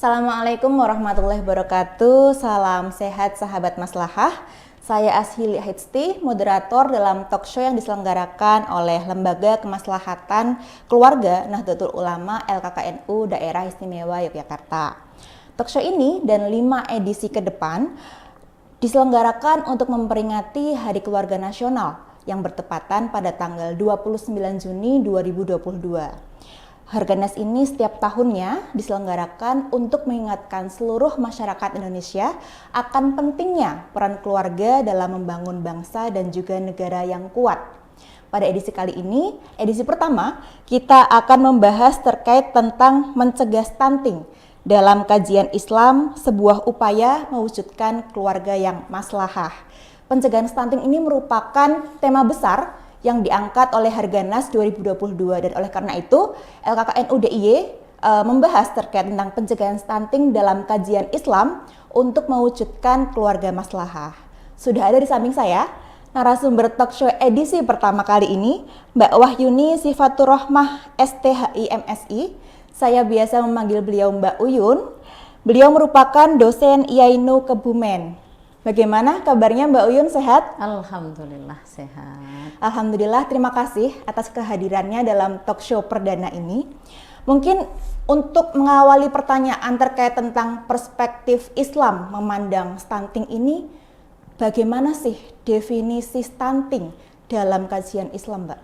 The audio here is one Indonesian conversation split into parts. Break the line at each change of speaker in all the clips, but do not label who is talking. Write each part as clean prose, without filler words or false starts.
Assalamualaikum warahmatullahi wabarakatuh. Salam sehat sahabat maslahah. Saya Ashili Ahidsti, moderator dalam talk show yang diselenggarakan oleh Lembaga Kemaslahatan Keluarga Nahdlatul Ulama LKKNU Daerah Istimewa Yogyakarta. Talk show ini dan 5 edisi ke depan diselenggarakan untuk memperingati Hari Keluarga Nasional yang bertepatan pada tanggal 29 Juni 2022. Harganas ini setiap tahunnya diselenggarakan untuk mengingatkan seluruh masyarakat Indonesia akan pentingnya peran keluarga dalam membangun bangsa dan juga negara yang kuat. Pada edisi kali ini, edisi pertama, kita akan membahas terkait tentang mencegah stunting. Dalam kajian Islam, sebuah upaya mewujudkan keluarga yang maslahah. Pencegahan stunting ini merupakan tema besar yang diangkat oleh Harganas 2022 dan oleh karena itu LKKNU DIY membahas terkait tentang pencegahan stunting dalam kajian Islam untuk mewujudkan keluarga maslahah. Sudah ada di samping saya narasumber talk show edisi pertama kali ini, Mbak Wahyuni Sifatur Rohmah STHI MSI. Saya biasa memanggil beliau Mbak Uyun. Beliau merupakan dosen IAINU Kebumen. Bagaimana kabarnya Mbak Uyun, sehat?
Alhamdulillah sehat.
Alhamdulillah, terima kasih atas kehadirannya dalam talk show perdana ini. Mungkin untuk mengawali pertanyaan terkait tentang perspektif Islam memandang stunting ini, bagaimana sih definisi stunting dalam kajian Islam, Mbak?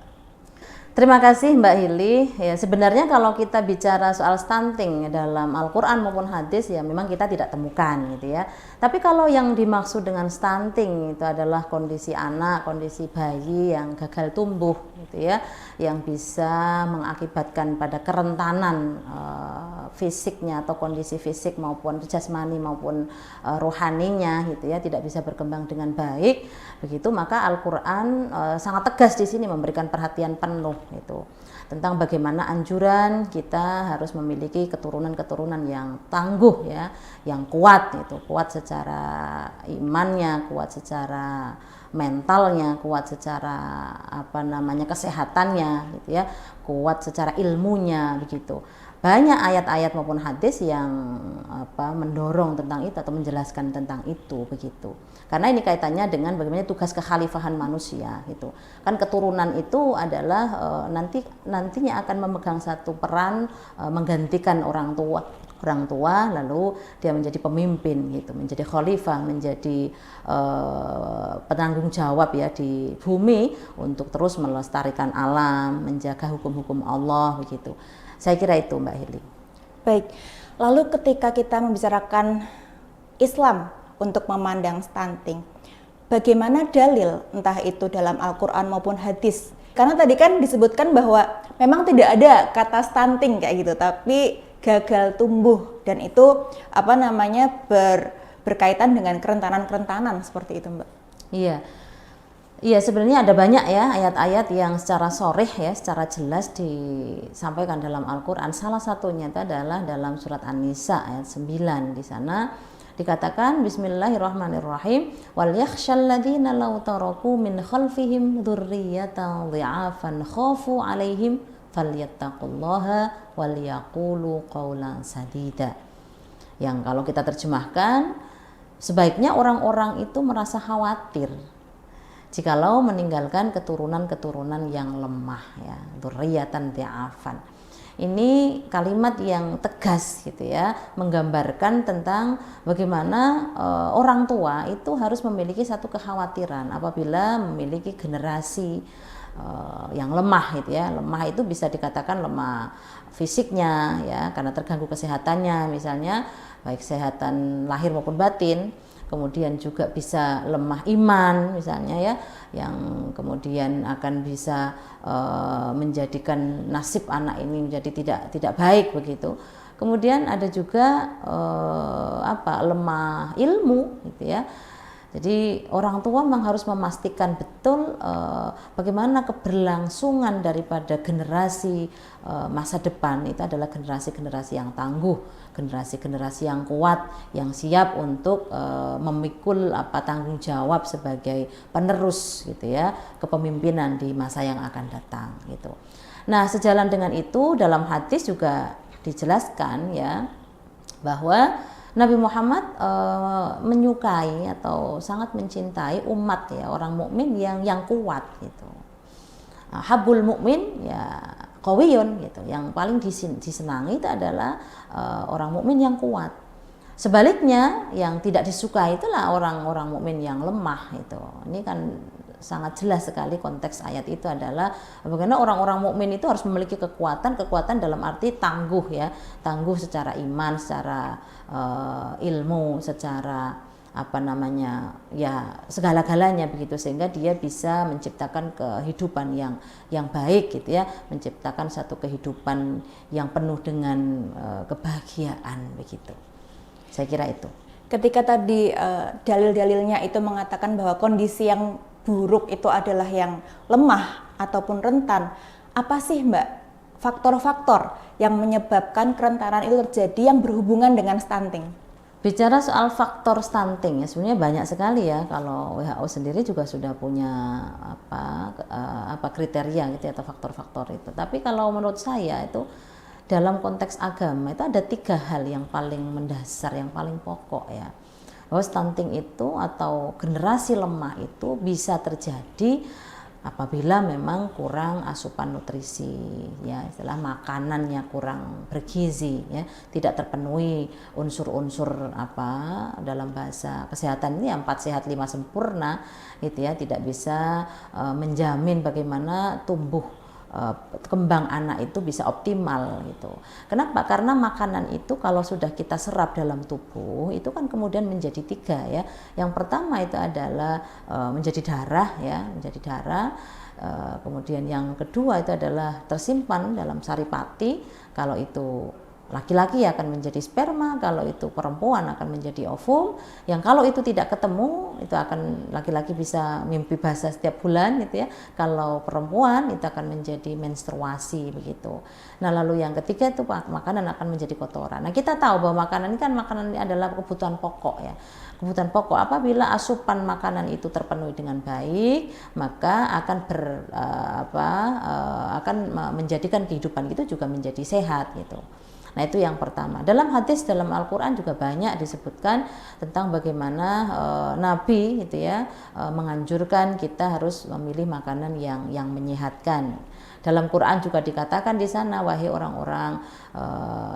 Terima kasih Mbak Hili. Ya, sebenarnya kalau kita bicara soal stunting dalam Al-Quran maupun hadis ya memang kita tidak temukan gitu ya. Tapi kalau yang dimaksud dengan stunting itu adalah kondisi anak, kondisi bayi yang gagal tumbuh gitu ya, yang bisa mengakibatkan pada kerentanan fisiknya atau kondisi fisik maupun jasmani maupun rohaninya gitu ya, tidak bisa berkembang dengan baik. Begitu maka Al-Quran sangat tegas di sini memberikan perhatian penuh itu tentang bagaimana anjuran kita harus memiliki keturunan-keturunan yang tangguh ya, yang kuat itu, kuat secara imannya, kuat secara mentalnya, kuat secara kesehatannya gitu ya, kuat secara ilmunya begitu. Banyak ayat-ayat maupun hadis yang mendorong tentang itu atau menjelaskan tentang itu begitu. Karena ini kaitannya dengan bagaimana tugas kekhalifahan manusia gitu. Kan keturunan itu adalah nantinya akan memegang satu peran menggantikan orang tua lalu dia menjadi pemimpin gitu, menjadi khalifah, menjadi penanggung jawab ya di bumi untuk terus melestarikan alam, menjaga hukum-hukum Allah begitu. Saya kira itu Mbak Hili.
Baik, lalu ketika kita membicarakan Islam untuk memandang stunting, bagaimana dalil entah itu dalam Al-Quran maupun hadis? Karena tadi kan disebutkan bahwa memang tidak ada kata stunting kayak gitu, tapi gagal tumbuh dan itu berkaitan dengan kerentanan-kerentanan seperti itu, Mbak.
Iya, sebenarnya ada banyak ya ayat-ayat yang secara sharih ya, secara jelas disampaikan dalam Al-Quran. Salah satunya itu adalah dalam surat An-Nisa ayat 9. Di sana dikatakan Bismillahirrahmanirrahim, wal yakhshal ladzina law taraku min khalfihim dzurriyyatan dhi'afan khafu 'alaihim falyattaqullaha wal yaqulu qawlan sadida. Yang kalau kita terjemahkan, sebaiknya orang-orang itu merasa khawatir jikalau meninggalkan keturunan-keturunan yang lemah ya, dzurriyyatan dhi'afan. Ini kalimat yang tegas gitu ya, menggambarkan tentang bagaimana orang tua itu harus memiliki satu kekhawatiran apabila memiliki generasi yang lemah gitu ya. Lemah itu bisa dikatakan lemah fisiknya ya, karena terganggu kesehatannya misalnya, baik kesehatan lahir maupun batin. Kemudian juga bisa lemah iman misalnya ya, yang kemudian akan bisa menjadikan nasib anak ini menjadi tidak baik begitu. Kemudian ada juga lemah ilmu gitu ya. Jadi orang tua memang harus memastikan betul bagaimana keberlangsungan daripada generasi masa depan itu adalah generasi-generasi yang tangguh, generasi-generasi yang kuat, yang siap untuk memikul tanggung jawab sebagai penerus gitu ya, kepemimpinan di masa yang akan datang gitu. Nah, sejalan dengan itu dalam hadis juga dijelaskan ya, bahwa Nabi Muhammad menyukai atau sangat mencintai umat ya, orang mukmin yang kuat gitu. Habul mukmin ya qawiyun gitu. Yang paling disenangi itu adalah orang mukmin yang kuat. Sebaliknya yang tidak disukai itulah orang-orang mukmin yang lemah itu. Ini kan sangat jelas sekali konteks ayat itu adalah bagaimana orang-orang mukmin itu harus memiliki kekuatan dalam arti tangguh ya, tangguh secara iman, secara ilmu, secara apa namanya ya segala-galanya begitu, sehingga dia bisa menciptakan kehidupan yang baik gitu ya, menciptakan satu kehidupan yang penuh dengan kebahagiaan begitu. Saya kira itu.
Ketika tadi dalil-dalilnya itu mengatakan bahwa kondisi yang buruk itu adalah yang lemah ataupun rentan, apa sih Mbak faktor-faktor yang menyebabkan kerentanan itu terjadi yang berhubungan dengan stunting?
Bicara soal faktor stunting ya sebenarnya banyak sekali ya. Kalau WHO sendiri juga sudah punya apa kriteria gitu atau faktor-faktor itu. Tapi kalau menurut saya itu dalam konteks agama itu ada 3 hal yang paling mendasar, yang paling pokok ya. Bahwa stunting itu atau generasi lemah itu bisa terjadi apabila memang kurang asupan nutrisi ya, istilah makanannya kurang bergizi ya, tidak terpenuhi unsur-unsur apa dalam bahasa kesehatan ini 4 sehat 5 sempurna gitu ya, tidak bisa menjamin bagaimana tumbuh kembang anak itu bisa optimal gitu. Kenapa? Karena makanan itu kalau sudah kita serap dalam tubuh itu kan kemudian menjadi 3 ya. Yang pertama itu adalah menjadi darah ya, menjadi darah. Kemudian yang kedua itu adalah tersimpan dalam saripati. Kalau itu laki-laki akan menjadi sperma, kalau itu perempuan akan menjadi ovum. Yang kalau itu tidak ketemu, itu akan laki-laki bisa mimpi basah setiap bulan gitu ya. Kalau perempuan itu akan menjadi menstruasi begitu. Nah, lalu yang ketiga itu makanan akan menjadi kotoran. Nah, kita tahu bahwa makanan ini adalah kebutuhan pokok ya. Kebutuhan pokok, apabila asupan makanan itu terpenuhi dengan baik, maka akan menjadikan kehidupan itu juga menjadi sehat gitu. Nah, itu yang pertama. Dalam hadis dalam Al-Quran juga banyak disebutkan tentang bagaimana Nabi gitu ya menganjurkan kita harus memilih makanan yang menyehatkan. Dalam Quran juga dikatakan di sana, wahai orang-orang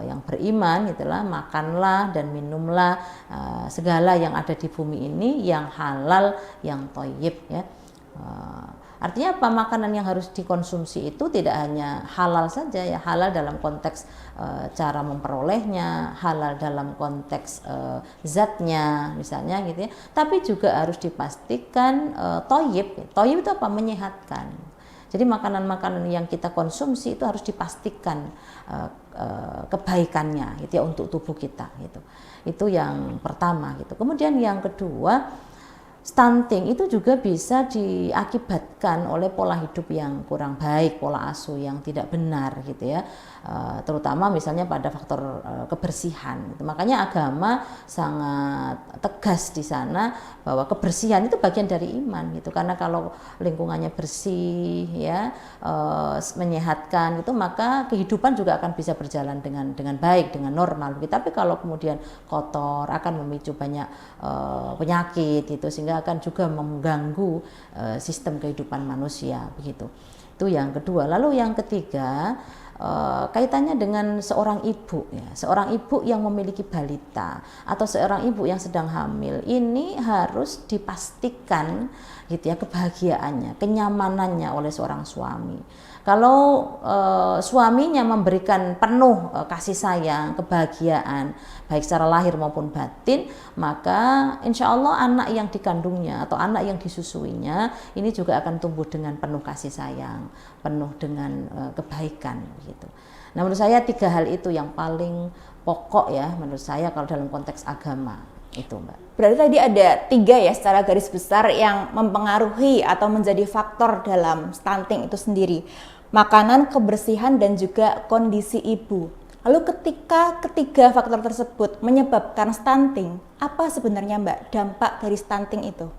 yang beriman gitulah, makanlah dan minumlah segala yang ada di bumi ini yang halal, yang thayyib ya. Artinya apa? Makanan yang harus dikonsumsi itu tidak hanya halal saja ya, halal dalam konteks cara memperolehnya, halal dalam konteks zatnya misalnya gitu ya, tapi juga harus dipastikan thayyib. Thayyib itu apa? Menyehatkan. Jadi makanan-makanan yang kita konsumsi itu harus dipastikan kebaikannya gitu ya untuk tubuh kita gitu. Itu yang pertama gitu. Kemudian yang kedua, stunting itu juga bisa diakibatkan oleh pola hidup yang kurang baik, pola asuh yang tidak benar gitu ya, terutama misalnya pada faktor kebersihan gitu. Makanya agama sangat tegas di sana bahwa kebersihan itu bagian dari iman gitu, karena kalau lingkungannya bersih ya, menyehatkan gitu, maka kehidupan juga akan bisa berjalan dengan baik, dengan normal gitu. Tapi kalau kemudian kotor akan memicu banyak penyakit gitu, sehingga akan juga mengganggu sistem kehidupan manusia begitu. Itu yang kedua. Lalu yang ketiga, kaitannya dengan seorang ibu ya. Seorang ibu yang memiliki balita atau seorang ibu yang sedang hamil ini harus dipastikan gitu ya kebahagiaannya, kenyamanannya oleh seorang suami. Kalau suaminya memberikan penuh kasih sayang, kebahagiaan, baik secara lahir maupun batin, maka insya Allah anak yang dikandungnya atau anak yang disusuinya ini juga akan tumbuh dengan penuh kasih sayang, penuh dengan kebaikan gitu. Nah, menurut saya 3 hal itu yang paling pokok ya menurut saya kalau dalam konteks agama itu, Mbak.
Berarti tadi ada 3 ya secara garis besar yang mempengaruhi atau menjadi faktor dalam stunting itu sendiri. Makanan, kebersihan, dan juga kondisi ibu. Lalu ketika ketiga faktor tersebut menyebabkan stunting, apa sebenarnya Mbak dampak dari stunting itu?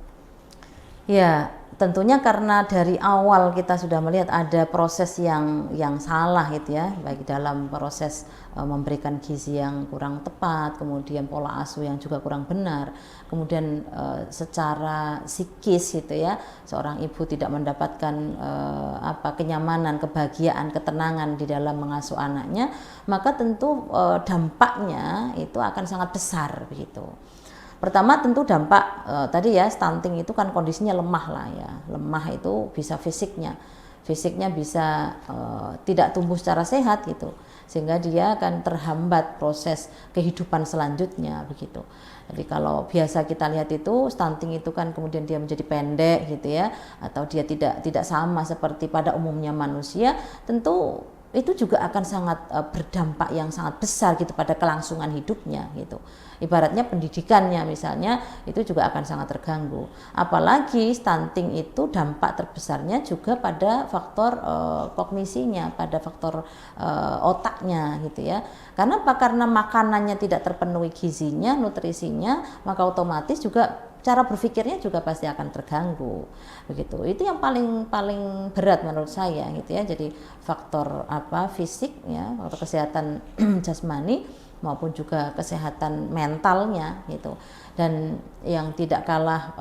Ya, tentunya karena dari awal kita sudah melihat ada proses yang salah gitu ya, baik dalam proses memberikan gizi yang kurang tepat, kemudian pola asuh yang juga kurang benar, kemudian secara psikis gitu ya, seorang ibu tidak mendapatkan kenyamanan, kebahagiaan, ketenangan di dalam mengasuh anaknya, maka tentu dampaknya itu akan sangat besar begitu. Pertama tentu dampak tadi ya, stunting itu kan kondisinya lemah lah ya, lemah itu bisa fisiknya bisa tidak tumbuh secara sehat gitu, sehingga dia akan terhambat proses kehidupan selanjutnya begitu. Jadi kalau biasa kita lihat itu stunting itu kan kemudian dia menjadi pendek gitu ya, atau dia tidak sama seperti pada umumnya manusia, tentu itu juga akan sangat berdampak yang sangat besar gitu pada kelangsungan hidupnya gitu. Ibaratnya pendidikannya misalnya itu juga akan sangat terganggu. Apalagi stunting itu dampak terbesarnya juga pada faktor kognisinya, pada faktor otaknya gitu ya. Karena apa? Karena makanannya tidak terpenuhi gizinya, nutrisinya, maka otomatis juga cara berpikirnya juga pasti akan terganggu begitu. Itu yang paling berat menurut saya gitu ya. Jadi faktor fisik ya, faktor kesehatan jasmani maupun juga kesehatan mentalnya gitu. Dan yang tidak kalah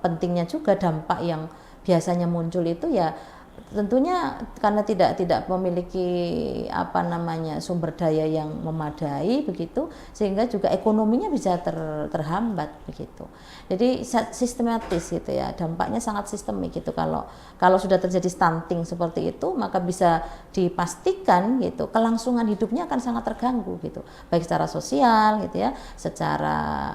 pentingnya juga dampak yang biasanya muncul itu ya tentunya karena tidak memiliki sumber daya yang memadai begitu, sehingga juga ekonominya bisa terhambat begitu. Jadi sistematis gitu ya, dampaknya sangat sistemik gitu. Kalau sudah terjadi stunting seperti itu, maka bisa dipastikan gitu kelangsungan hidupnya akan sangat terganggu gitu, baik secara sosial gitu ya, secara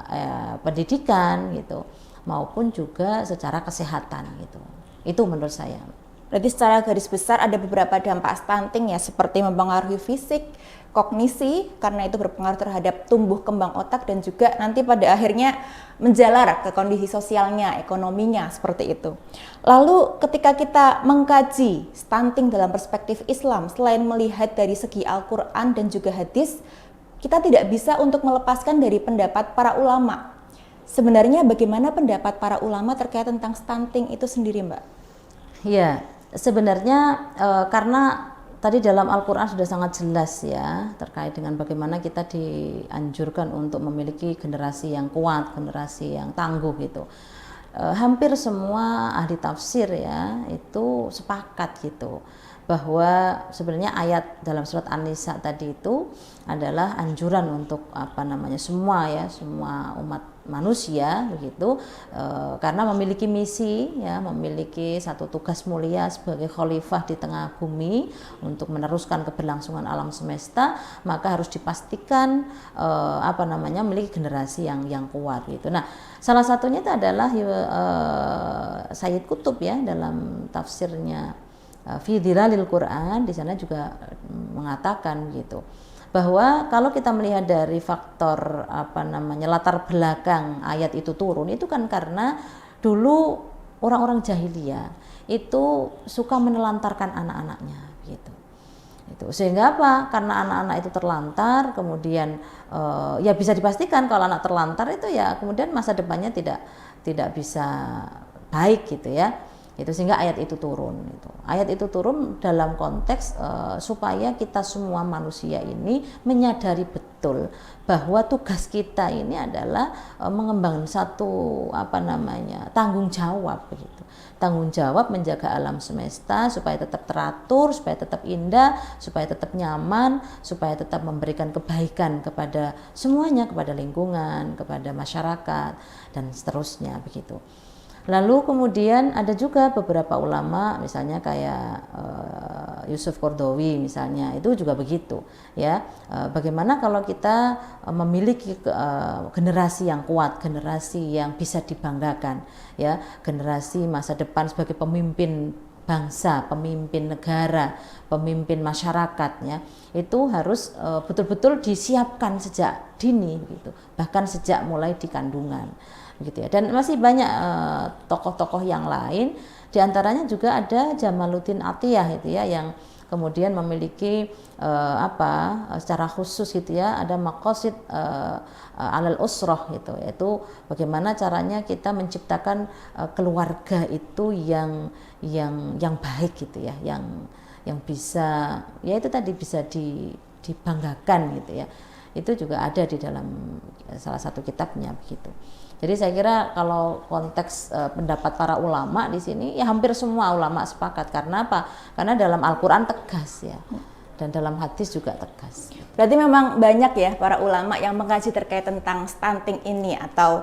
pendidikan gitu, maupun juga secara kesehatan gitu. Itu menurut saya.
Berarti secara garis besar ada beberapa dampak stunting ya, seperti mempengaruhi fisik, kognisi, karena itu berpengaruh terhadap tumbuh kembang otak, dan juga nanti pada akhirnya menjalar ke kondisi sosialnya, ekonominya, seperti itu. Lalu ketika kita mengkaji stunting dalam perspektif Islam, selain melihat dari segi Al-Quran dan juga hadis, kita tidak bisa untuk melepaskan dari pendapat para ulama. Sebenarnya bagaimana pendapat para ulama terkait tentang stunting itu sendiri, Mbak?
Ya, sebenarnya karena tadi dalam Al-Quran sudah sangat jelas ya terkait dengan bagaimana kita dianjurkan untuk memiliki generasi yang kuat, generasi yang tangguh gitu. Hampir semua ahli tafsir ya itu sepakat gitu bahwa sebenarnya ayat dalam surat An-Nisa tadi itu adalah anjuran untuk semua umat manusia begitu, karena memiliki misi ya, memiliki satu tugas mulia sebagai khalifah di tengah bumi untuk meneruskan keberlangsungan alam semesta, maka harus dipastikan memiliki generasi yang kuat gitu. Nah, salah satunya itu adalah Sayyid Qutb ya, dalam tafsirnya Fi Dhilalil Quran, di sana juga mengatakan gitu bahwa kalau kita melihat dari faktor latar belakang ayat itu turun, itu kan karena dulu orang-orang jahiliyah itu suka menelantarkan anak-anaknya gitu. Sehingga karena anak-anak itu terlantar, kemudian ya bisa dipastikan kalau anak terlantar itu ya kemudian masa depannya tidak bisa baik gitu ya. Sehingga ayat itu turun. Ayat itu turun dalam konteks supaya kita semua manusia ini menyadari betul bahwa tugas kita ini adalah mengembangkan satu tanggung jawab begitu. Tanggung jawab menjaga alam semesta supaya tetap teratur, supaya tetap indah, supaya tetap nyaman, supaya tetap memberikan kebaikan kepada semuanya, kepada lingkungan, kepada masyarakat dan seterusnya begitu. Lalu kemudian ada juga beberapa ulama misalnya kayak Yusuf Qaradawi misalnya, itu juga begitu ya. Bagaimana kalau kita memiliki generasi yang kuat, generasi yang bisa dibanggakan ya, generasi masa depan sebagai pemimpin bangsa, pemimpin negara, pemimpin masyarakat ya, itu harus betul-betul disiapkan sejak dini gitu, bahkan sejak mulai di kandungan gitu ya. Dan masih banyak tokoh-tokoh yang lain, diantaranya juga ada Jamaluddin Atiyah itu ya, yang kemudian memiliki secara khusus gitu ya, ada maqasid alal usrah gitu, yaitu bagaimana caranya kita menciptakan keluarga itu yang baik gitu ya, yang bisa ya itu tadi bisa dibanggakan gitu ya. Itu juga ada di dalam salah satu kitabnya begitu. Jadi saya kira kalau konteks pendapat para ulama di sini ya hampir semua ulama sepakat. Karena apa? Karena dalam Al-Qur'an tegas ya. Dan dalam hadis juga tegas.
Berarti memang banyak ya para ulama yang mengkaji terkait tentang stunting ini atau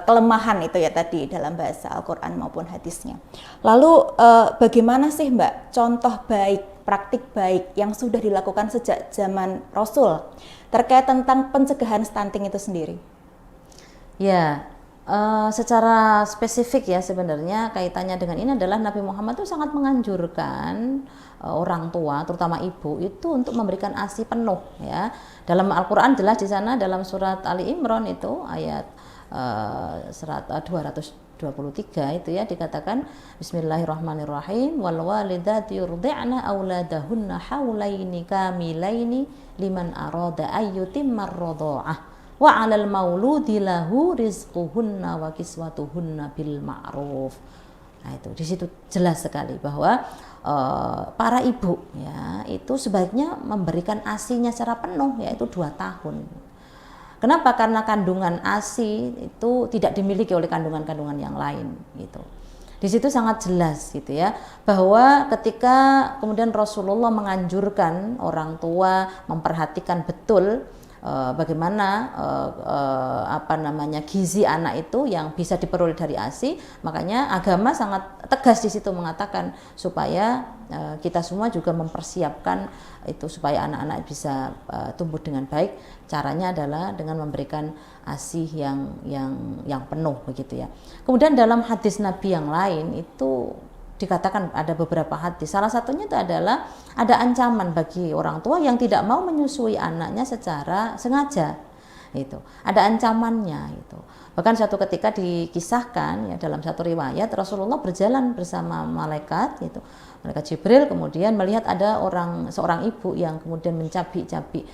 kelemahan itu ya tadi dalam bahasa Al-Qur'an maupun hadisnya. Lalu bagaimana sih Mbak contoh baik, praktik baik yang sudah dilakukan sejak zaman Rasul terkait tentang pencegahan stunting itu sendiri?
Ya, secara spesifik ya sebenarnya kaitannya dengan ini adalah Nabi Muhammad itu sangat menganjurkan orang tua, terutama ibu itu untuk memberikan ASI penuh ya. Dalam Al-Qur'an jelas di sana dalam surat Ali Imran itu ayat 223 itu ya dikatakan Bismillahirrahmanirrahim wal walidati yurdi'na auladahunna haulaini kamilaini liman arada ayyutimmar radha'ah wa 'alal mauludi lahu rizquhunna wa kiswatuhunna bil ma'ruf. Nah, itu di situ jelas sekali bahwa para ibu ya itu sebaiknya memberikan ASI-nya secara penuh yaitu 2 tahun. Kenapa? Karena kandungan ASI itu tidak dimiliki oleh kandungan-kandungan yang lain gitu. Di situ sangat jelas gitu ya bahwa ketika kemudian Rasulullah menganjurkan orang tua memperhatikan betul bagaimana gizi anak itu yang bisa diperoleh dari ASI, makanya agama sangat tegas di situ mengatakan supaya kita semua juga mempersiapkan itu supaya anak-anak bisa tumbuh dengan baik. Caranya adalah dengan memberikan ASI yang penuh begitu ya. Kemudian dalam hadis Nabi yang lain itu dikatakan ada beberapa hadis. Salah satunya itu adalah ada ancaman bagi orang tua yang tidak mau menyusui anaknya secara sengaja. Itu ada ancamannya itu. Bahkan suatu ketika dikisahkan ya dalam satu riwayat Rasulullah berjalan bersama malaikat gitu. Malaikat Jibril kemudian melihat ada seorang ibu yang kemudian mencabik-cabik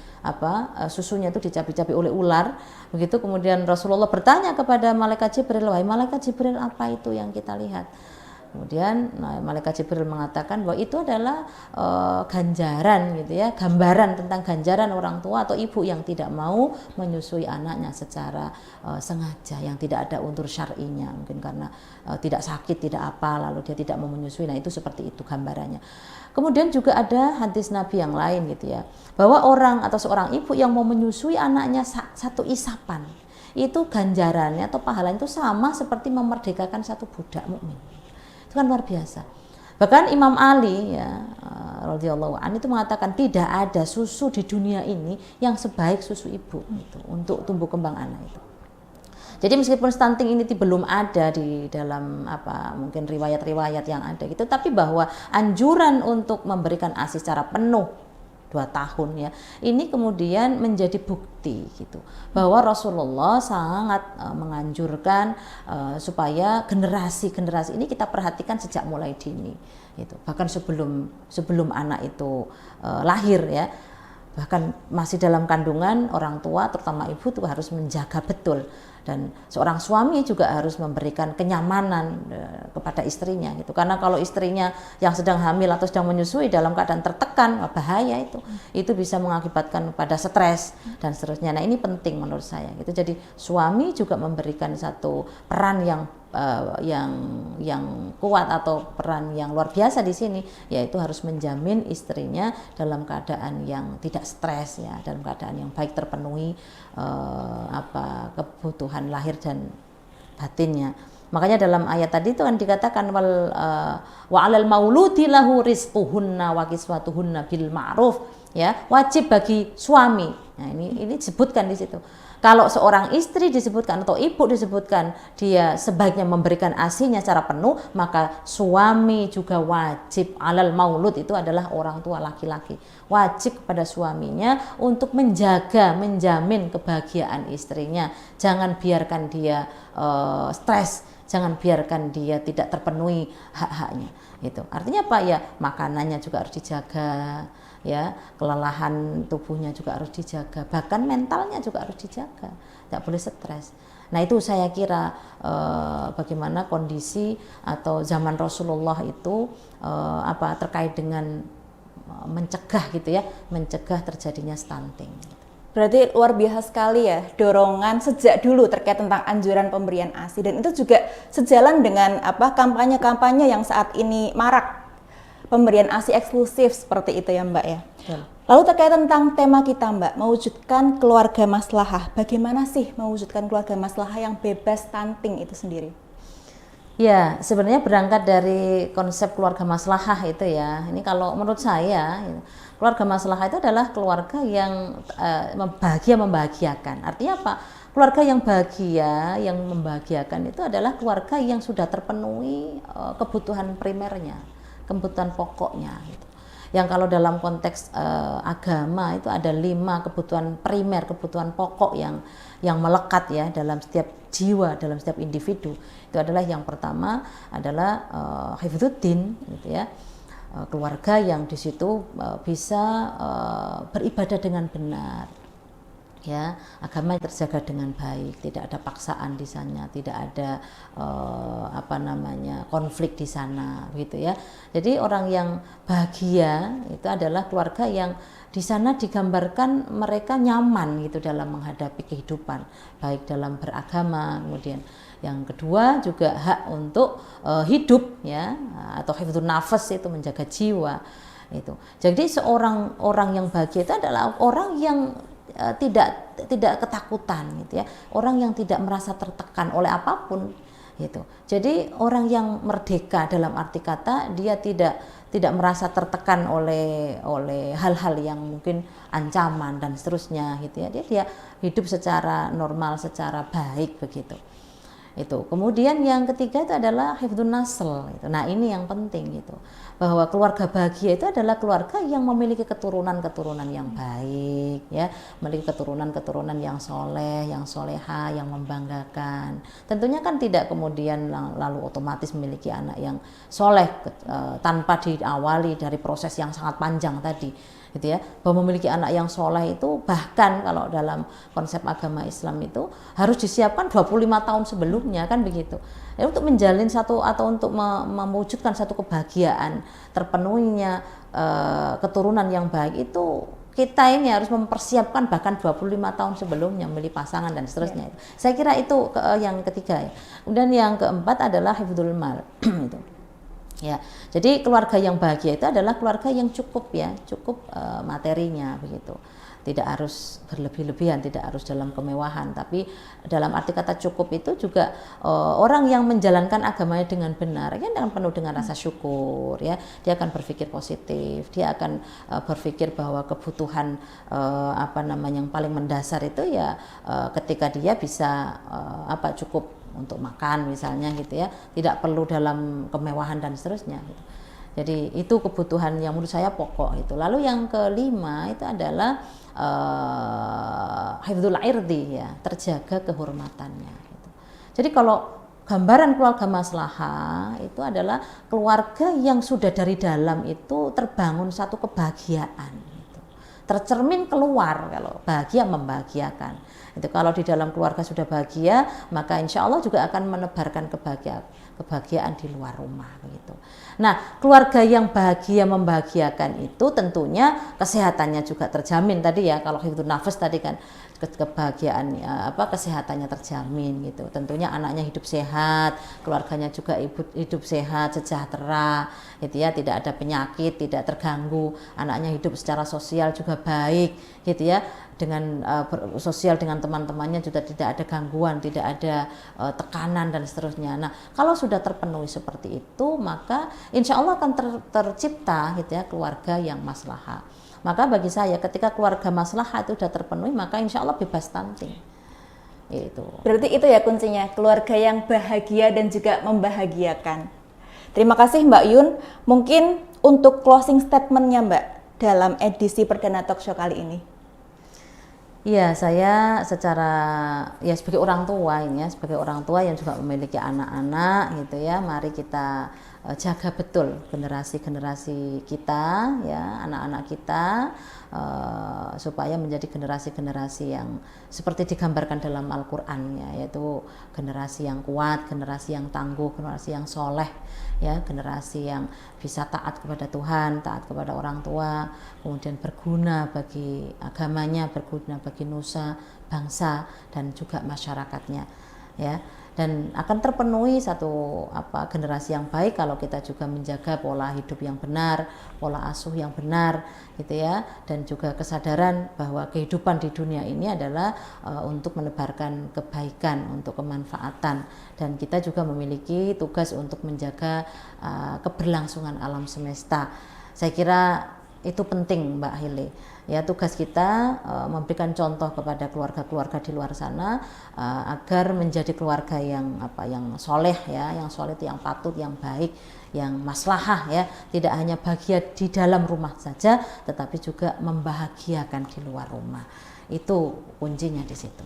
susunya itu dicabik-cabik oleh ular. Begitu kemudian Rasulullah bertanya kepada malaikat Jibril, "Wahai malaikat Jibril, apa itu yang kita lihat?" Kemudian malaikat Jibril mengatakan bahwa itu adalah ganjaran gitu ya, gambaran tentang ganjaran orang tua atau ibu yang tidak mau menyusui anaknya secara sengaja, yang tidak ada unsur syar'inya, mungkin karena tidak sakit, tidak apa, lalu dia tidak mau menyusui. Nah, itu seperti itu gambarannya. Kemudian juga ada hadis Nabi yang lain gitu ya, bahwa orang atau seorang ibu yang mau menyusui anaknya satu isapan, itu ganjarannya atau pahalanya itu sama seperti memerdekakan satu budak mukmin. Itu kan luar biasa. Bahkan Imam Ali ya radhiyallahu anhu itu mengatakan tidak ada susu di dunia ini yang sebaik susu ibu itu untuk tumbuh kembang anak itu. Jadi meskipun stunting ini belum ada di dalam mungkin riwayat-riwayat yang ada gitu, tapi bahwa anjuran untuk memberikan ASI secara penuh 2 tahun ya, ini kemudian menjadi bukti gitu bahwa Rasulullah sangat menganjurkan supaya generasi ini kita perhatikan sejak mulai dini gitu. Bahkan sebelum anak itu lahir ya, bahkan masih dalam kandungan, orang tua terutama ibu tuh harus menjaga betul, dan seorang suami juga harus memberikan kenyamanan kepada istrinya gitu. Karena kalau istrinya yang sedang hamil atau sedang menyusui dalam keadaan tertekan, bahaya itu bisa mengakibatkan pada stres dan seterusnya. Nah, ini penting menurut saya gitu. Jadi suami juga memberikan satu peran yang kuat atau peran yang luar biasa di sini, yaitu harus menjamin istrinya dalam keadaan yang tidak stres ya, dalam keadaan yang baik, terpenuhi kebutuhan lahir dan batinnya. Makanya dalam ayat tadi itu kan dikatakan wa 'alal mauludi lahu rizquhunna wa kiswatuhunna bil ma'ruf ya, wajib bagi suami. Nah, ini disebutkan di situ. Kalau seorang istri disebutkan atau ibu disebutkan dia sebaiknya memberikan ASI-nya secara penuh, maka suami juga wajib. Alal maulud itu adalah orang tua laki-laki, wajib kepada suaminya untuk menjamin kebahagiaan istrinya. Jangan biarkan dia stres, Jangan biarkan dia tidak terpenuhi hak-haknya. Itu artinya apa ya? Makanannya juga harus dijaga, ya, kelelahan tubuhnya juga harus dijaga, bahkan mentalnya juga harus dijaga, tidak boleh stres. Nah itu saya kira bagaimana kondisi atau zaman Rasulullah itu terkait dengan mencegah gitu ya, mencegah terjadinya stunting.
Berarti luar biasa sekali ya dorongan sejak dulu terkait tentang anjuran pemberian ASI, dan itu juga sejalan dengan kampanye-kampanye yang saat ini marak, pemberian ASI eksklusif seperti itu ya Mbak ya.
Betul.
Lalu terkait tentang tema kita Mbak, mewujudkan keluarga maslahah. Bagaimana sih mewujudkan keluarga maslahah yang bebas stunting itu sendiri?
Ya, sebenarnya berangkat dari konsep keluarga maslahah itu ya. Ini kalau menurut saya, keluarga maslahah itu adalah keluarga yang membahagiakan. Artinya apa? Keluarga yang bahagia, yang membahagiakan itu adalah keluarga yang sudah terpenuhi kebutuhan primernya, kebutuhan pokoknya. Gitu. Yang kalau dalam konteks agama itu ada 5 kebutuhan primer, kebutuhan pokok yang melekat ya dalam setiap jiwa, dalam setiap individu. Itu adalah yang pertama adalah hifdzuddin gitu ya. Keluarga yang di situ bisa beribadah dengan benar. Ya, agama terjaga dengan baik, tidak ada paksaan di sana, tidak ada konflik di sana gitu ya. Jadi orang yang bahagia itu adalah keluarga yang di sana digambarkan mereka nyaman gitu dalam menghadapi kehidupan, baik dalam beragama, kemudian yang kedua juga hak untuk hidup ya, atau hifdzun nafas itu menjaga jiwa itu. Jadi seorang orang yang bahagia itu adalah orang yang tidak ketakutan gitu ya, orang yang tidak merasa tertekan oleh apapun gitu. Jadi orang yang merdeka dalam arti kata dia tidak merasa tertekan oleh hal-hal yang mungkin ancaman dan seterusnya gitu ya. Dia hidup secara normal, secara baik begitu. Itu. Kemudian yang ketiga itu adalah hifdzun nasl gitu. Nah, ini yang penting gitu. Bahwa keluarga bahagia itu adalah keluarga yang memiliki keturunan-keturunan yang baik ya, memiliki keturunan-keturunan yang soleh, yang soleha, yang membanggakan. Tentunya kan tidak kemudian lalu otomatis memiliki anak yang soleh tanpa diawali dari proses yang sangat panjang tadi. Gitu ya, bahwa memiliki anak yang soleh itu bahkan kalau dalam konsep agama Islam itu harus disiapkan 25 tahun sebelumnya kan begitu. Ya, untuk menjalin satu atau untuk mewujudkan satu kebahagiaan terpenuhinya keturunan yang baik itu kita ini harus mempersiapkan bahkan 25 tahun sebelumnya memilih pasangan dan seterusnya. Ya. Saya kira itu yang ketiga ya. Kemudian yang keempat adalah hifdzul mal itu. Ya, jadi keluarga yang bahagia itu adalah keluarga yang cukup ya, cukup materinya begitu. Tidak harus berlebih-lebihan, tidak harus dalam kemewahan, tapi dalam arti kata cukup itu juga orang yang menjalankan agamanya dengan benar, ya, dengan penuh dengan rasa syukur, ya, dia akan berpikir positif, dia akan berpikir bahwa kebutuhan yang paling mendasar itu ya ketika dia bisa cukup untuk makan misalnya gitu ya, tidak perlu dalam kemewahan dan seterusnya gitu. Jadi itu kebutuhan yang menurut saya pokok itu. Lalu yang kelima itu adalah hifdzul irdi ya, terjaga kehormatannya gitu. Jadi kalau gambaran keluarga maslahah itu adalah keluarga yang sudah dari dalam itu terbangun satu kebahagiaan gitu. Tercermin keluar kalau bahagia membahagiakan. Itu kalau di dalam keluarga sudah bahagia, maka insya Allah juga akan menebarkan kebahagiaan di luar rumah begitu. Nah, keluarga yang bahagia membahagiakan itu tentunya kesehatannya juga terjamin tadi ya. Kalau hifdzun nafas tadi kan kebahagiaan kesehatannya terjamin gitu. Tentunya anaknya hidup sehat, keluarganya juga hidup sehat, sejahtera gitu ya, tidak ada penyakit, tidak terganggu, anaknya hidup secara sosial juga baik gitu ya, dengan sosial dengan teman-temannya juga tidak ada gangguan, tidak ada tekanan dan seterusnya. Nah, kalau sudah terpenuhi seperti itu, maka insya Allah akan tercipta gitu ya keluarga yang maslahah. Maka bagi saya ketika keluarga maslahah itu sudah terpenuhi, maka insya Allah bebas stunting. Itu.
Berarti itu ya kuncinya, keluarga yang bahagia dan juga membahagiakan. Terima kasih Mbak Yun. Mungkin untuk closing statement-nya Mbak dalam edisi perdana talk show kali ini.
Iya, saya secara ya sebagai orang tua ini ya, sebagai orang tua yang juga memiliki anak-anak gitu ya, mari kita jaga betul generasi-generasi kita ya, anak-anak kita supaya menjadi generasi-generasi yang seperti digambarkan dalam Al-Qur'an ya, yaitu generasi yang kuat, generasi yang tangguh, generasi yang soleh ya, generasi yang bisa taat kepada Tuhan, taat kepada orang tua, kemudian berguna bagi agamanya, berguna bagi nusa, bangsa dan juga masyarakatnya ya. Dan akan terpenuhi satu generasi yang baik kalau kita juga menjaga pola hidup yang benar, pola asuh yang benar gitu ya, dan juga kesadaran bahwa kehidupan di dunia ini adalah untuk menebarkan kebaikan, untuk kemanfaatan, dan kita juga memiliki tugas untuk menjaga keberlangsungan alam semesta. Saya kira itu penting Mbak Hili ya, tugas kita memberikan contoh kepada keluarga-keluarga di luar sana agar menjadi keluarga yang yang soleh ya, yang soleh itu yang patut, yang baik, yang maslahah ya, tidak hanya bahagia di dalam rumah saja tetapi juga membahagiakan di luar rumah. Itu kuncinya di situ.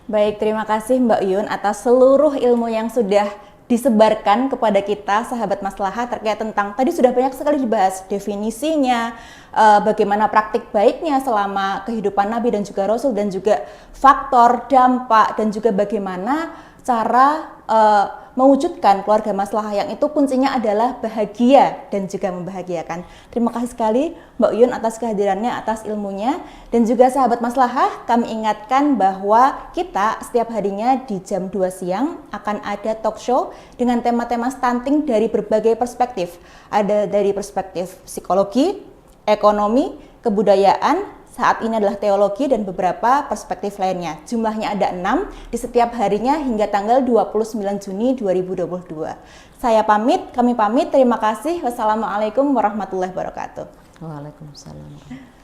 Baik, terima kasih Mbak Yun atas seluruh ilmu yang sudah disebarkan kepada kita sahabat maslahah terkait tentang tadi sudah banyak sekali dibahas definisinya, bagaimana praktik baiknya selama kehidupan Nabi dan juga Rasul, dan juga faktor dampak, dan juga bagaimana cara mewujudkan keluarga maslahah yang itu kuncinya adalah bahagia dan juga membahagiakan. Terima kasih sekali Mbak Yun atas kehadirannya, atas ilmunya, dan juga sahabat maslahah, kami ingatkan bahwa kita setiap harinya di jam 2 siang akan ada talk show dengan tema-tema stunting dari berbagai perspektif. Ada dari perspektif psikologi, ekonomi, kebudayaan, saat ini adalah teologi, dan beberapa perspektif lainnya. Jumlahnya ada 6 di setiap harinya hingga tanggal 29 Juni 2022. Kami pamit, terima kasih. Wassalamualaikum warahmatullahi wabarakatuh.
Waalaikumsalam.